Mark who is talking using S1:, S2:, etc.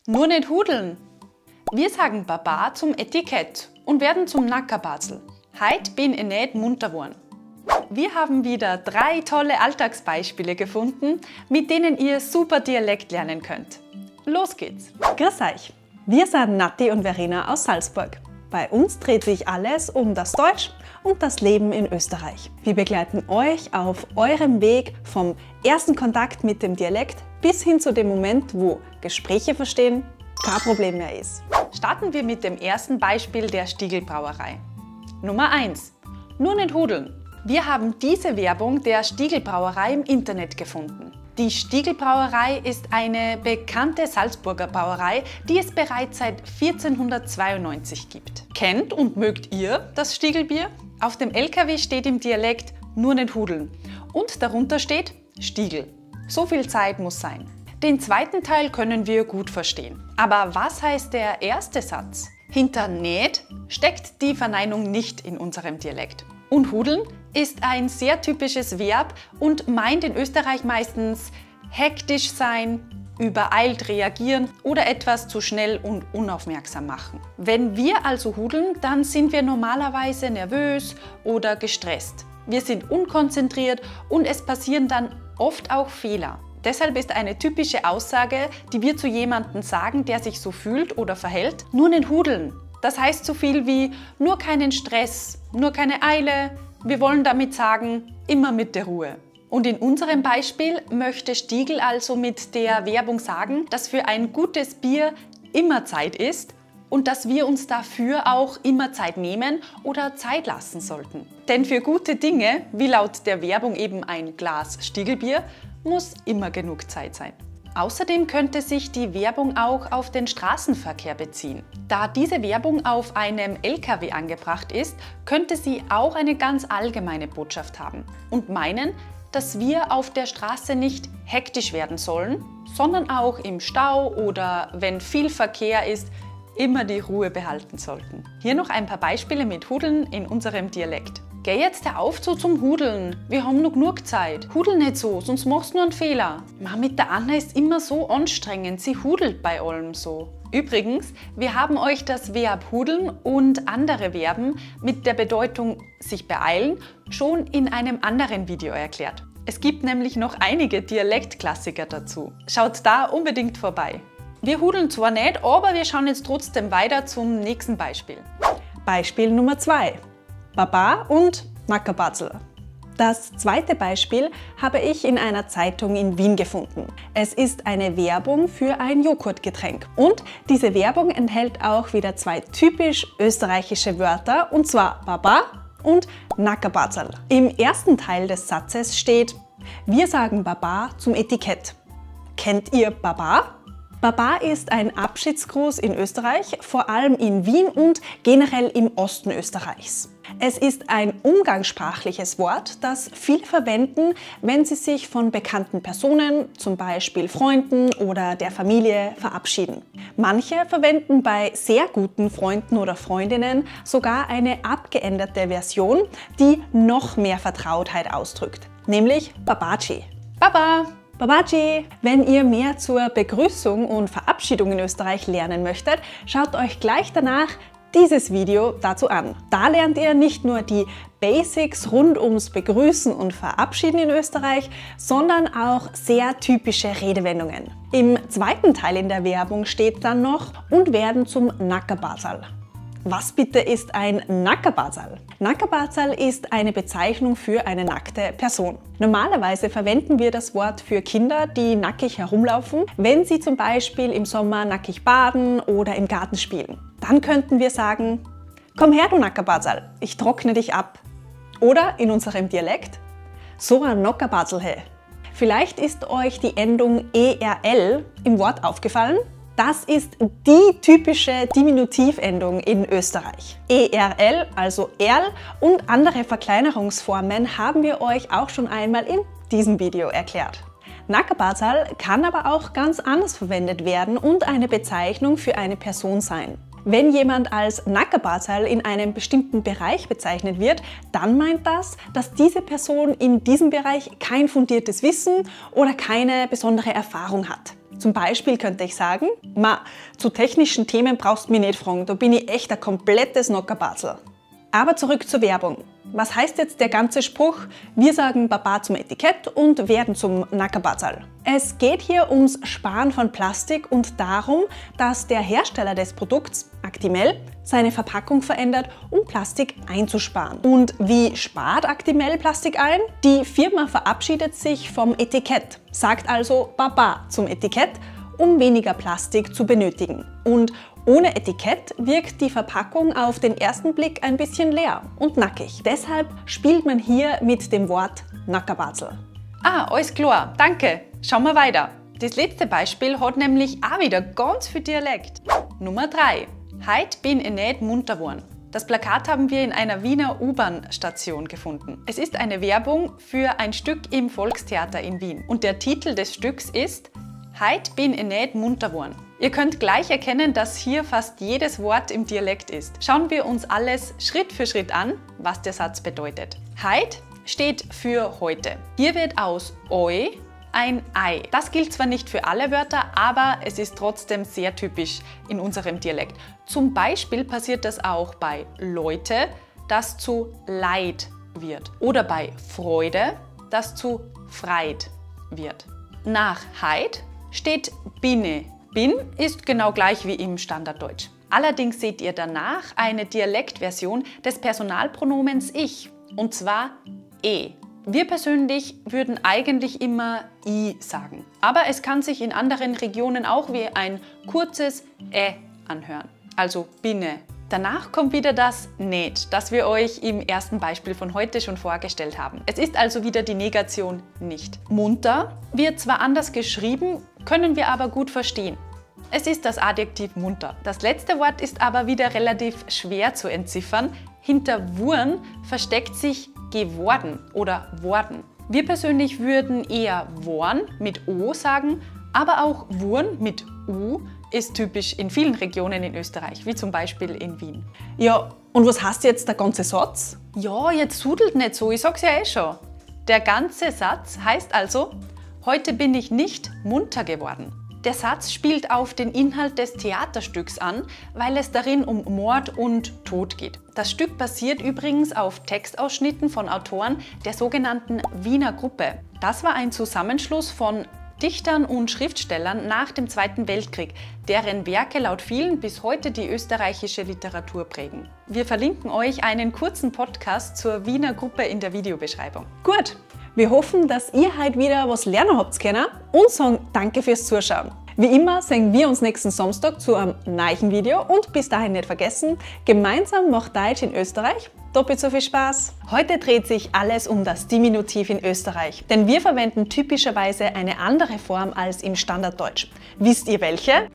S1: Nur nicht hudeln! Wir sagen Baba zum Etikett und werden zum Nackerbazel. Heute bin ich nicht munter geworden. Wir haben wieder 3 tolle Alltagsbeispiele gefunden, mit denen ihr super Dialekt lernen könnt. Los geht's!
S2: Grüß euch! Wir sind Nati und Verena aus Salzburg. Bei uns dreht sich alles um das Deutsch und das Leben in Österreich. Wir begleiten euch auf eurem Weg vom ersten Kontakt mit dem Dialekt bis hin zu dem Moment, wo Gespräche verstehen kein Problem mehr ist.
S1: Starten wir mit dem ersten Beispiel der Stieglbrauerei. Nummer 1. Nur nicht hudeln. Wir haben diese Werbung der Stieglbrauerei im Internet gefunden. Die Stieglbrauerei ist eine bekannte Salzburger Brauerei, die es bereits seit 1492 gibt. Kennt und mögt ihr das Stiegelbier? Auf dem LKW steht im Dialekt nur nicht hudeln und darunter steht Stiegel. So viel Zeit muss sein. Den zweiten Teil können wir gut verstehen. Aber was heißt der erste Satz? Hinter nicht steckt die Verneinung nicht in unserem Dialekt. Und hudeln ist ein sehr typisches Verb und meint in Österreich meistens hektisch sein, übereilt reagieren oder etwas zu schnell und unaufmerksam machen. Wenn wir also hudeln, dann sind wir normalerweise nervös oder gestresst. Wir sind unkonzentriert und es passieren dann oft auch Fehler. Deshalb ist eine typische Aussage, die wir zu jemandem sagen, der sich so fühlt oder verhält, nur nicht hudeln. Das heißt so viel wie nur keinen Stress, nur keine Eile. Wir wollen damit sagen, immer mit der Ruhe. Und in unserem Beispiel möchte Stiegl also mit der Werbung sagen, dass für ein gutes Bier immer Zeit ist und dass wir uns dafür auch immer Zeit nehmen oder Zeit lassen sollten. Denn für gute Dinge, wie laut der Werbung eben ein Glas Stiegelbier, muss immer genug Zeit sein. Außerdem könnte sich die Werbung auch auf den Straßenverkehr beziehen. Da diese Werbung auf einem LKW angebracht ist, könnte sie auch eine ganz allgemeine Botschaft haben und meinen, dass wir auf der Straße nicht hektisch werden sollen, sondern auch im Stau oder wenn viel Verkehr ist, immer die Ruhe behalten sollten. Hier noch ein paar Beispiele mit Hudeln in unserem Dialekt. Geh jetzt auf zum Hudeln, wir haben noch genug Zeit. Hudel nicht so, sonst machst du nur einen Fehler. Mit der Anna ist immer so anstrengend, sie hudelt bei allem so. Übrigens, wir haben euch das Verb hudeln und andere Verben mit der Bedeutung sich beeilen schon in einem anderen Video erklärt. Es gibt nämlich noch einige Dialektklassiker dazu. Schaut da unbedingt vorbei. Wir hudeln zwar nicht, aber wir schauen jetzt trotzdem weiter zum nächsten Beispiel.
S2: Beispiel Nummer 2. Baba und Nackerbazel. Das zweite Beispiel habe ich in einer Zeitung in Wien gefunden. Es ist eine Werbung für ein Joghurtgetränk. Und diese Werbung enthält auch wieder 2 typisch österreichische Wörter, und zwar Baba und Nackerbazel. Im ersten Teil des Satzes steht: Wir sagen Baba zum Etikett. Kennt ihr Baba? Baba ist ein Abschiedsgruß in Österreich, vor allem in Wien und generell im Osten Österreichs. Es ist ein umgangssprachliches Wort, das viele verwenden, wenn sie sich von bekannten Personen, zum Beispiel Freunden oder der Familie, verabschieden. Manche verwenden bei sehr guten Freunden oder Freundinnen sogar eine abgeänderte Version, die noch mehr Vertrautheit ausdrückt, nämlich Babaji.
S1: Baba!
S2: Babaji! Wenn ihr mehr zur Begrüßung und Verabschiedung in Österreich lernen möchtet, schaut euch gleich danach dieses Video dazu an. Da lernt ihr nicht nur die Basics rund ums Begrüßen und Verabschieden in Österreich, sondern auch sehr typische Redewendungen. Im zweiten Teil in der Werbung steht dann noch: und werden zum Nackerbazel. Was bitte ist ein Nackerbazel? Nackerbazel ist eine Bezeichnung für eine nackte Person. Normalerweise verwenden wir das Wort für Kinder, die nackig herumlaufen, wenn sie zum Beispiel im Sommer nackig baden oder im Garten spielen. Dann könnten wir sagen: Komm her, du Nackerbazel, ich trockne dich ab. Oder in unserem Dialekt: So ein Nackerbazel he. Vielleicht ist euch die Endung ERL im Wort aufgefallen. Das ist die typische Diminutivendung in Österreich. ERL, also Erl, und andere Verkleinerungsformen haben wir euch auch schon einmal in diesem Video erklärt. Nackerbazel kann aber auch ganz anders verwendet werden und eine Bezeichnung für eine Person sein. Wenn jemand als Nackerbazel in einem bestimmten Bereich bezeichnet wird, dann meint das, dass diese Person in diesem Bereich kein fundiertes Wissen oder keine besondere Erfahrung hat. Zum Beispiel könnte ich sagen, zu technischen Themen brauchst du mich nicht fragen, da bin ich echt ein komplettes Nockerbatzel. Aber zurück zur Werbung. Was heißt jetzt der ganze Spruch, wir sagen Baba zum Etikett und werden zum Nackerbatzel? Es geht hier ums Sparen von Plastik und darum, dass der Hersteller des Produkts, Actimel, seine Verpackung verändert, um Plastik einzusparen. Und wie spart Actimel Plastik ein? Die Firma verabschiedet sich vom Etikett, sagt also Baba zum Etikett, um weniger Plastik zu benötigen. Und ohne Etikett wirkt die Verpackung auf den ersten Blick ein bisschen leer und nackig. Deshalb spielt man hier mit dem Wort Nackerbatzel.
S1: Alles klar, danke. Schauen wir weiter. Das letzte Beispiel hat nämlich auch wieder ganz viel Dialekt. Nummer 3. Heut bin ich nicht munter worden. Das Plakat haben wir in einer Wiener U-Bahn-Station gefunden. Es ist eine Werbung für ein Stück im Volkstheater in Wien. Und der Titel des Stücks ist Heut bin ich nicht munter worden. Ihr könnt gleich erkennen, dass hier fast jedes Wort im Dialekt ist. Schauen wir uns alles Schritt für Schritt an, was der Satz bedeutet. Heut steht für heute. Hier wird aus Oi ein Ei. Das gilt zwar nicht für alle Wörter, aber es ist trotzdem sehr typisch in unserem Dialekt. Zum Beispiel passiert das auch bei Leute, das zu Leid wird. Oder bei Freude, das zu Freit wird. Nach Heut steht Binne. Bin ist genau gleich wie im Standarddeutsch. Allerdings seht ihr danach eine Dialektversion des Personalpronomens ich, und zwar e. Wir persönlich würden eigentlich immer i sagen, aber es kann sich in anderen Regionen auch wie ein kurzes anhören, also binne. Danach kommt wieder das nicht, das wir euch im ersten Beispiel von heute schon vorgestellt haben. Es ist also wieder die Negation nicht. Munter wird zwar anders geschrieben, können wir aber gut verstehen. Es ist das Adjektiv munter. Das letzte Wort ist aber wieder relativ schwer zu entziffern. Hinter Wurn versteckt sich geworden oder worden. Wir persönlich würden eher worn mit O sagen, aber auch Wurn mit U ist typisch in vielen Regionen in Österreich, wie zum Beispiel in Wien.
S2: Ja, und was heißt jetzt der ganze Satz?
S1: Ja, jetzt sudelt nicht so, ich sag's ja eh schon. Der ganze Satz heißt also, heute bin ich nicht munter geworden. Der Satz spielt auf den Inhalt des Theaterstücks an, weil es darin um Mord und Tod geht. Das Stück basiert übrigens auf Textausschnitten von Autoren der sogenannten Wiener Gruppe. Das war ein Zusammenschluss von Dichtern und Schriftstellern nach dem Zweiten Weltkrieg, deren Werke laut vielen bis heute die österreichische Literatur prägen. Wir verlinken euch einen kurzen Podcast zur Wiener Gruppe in der Videobeschreibung.
S2: Gut, wir hoffen, dass ihr heute wieder was lernen habt können und sagen danke fürs Zuschauen. Wie immer sehen wir uns nächsten Samstag zu einem neuen Video und bis dahin nicht vergessen, gemeinsam macht Deutsch in Österreich doppelt so viel Spaß. Heute dreht sich alles um das Diminutiv in Österreich, denn wir verwenden typischerweise eine andere Form als im Standarddeutsch. Wisst ihr welche?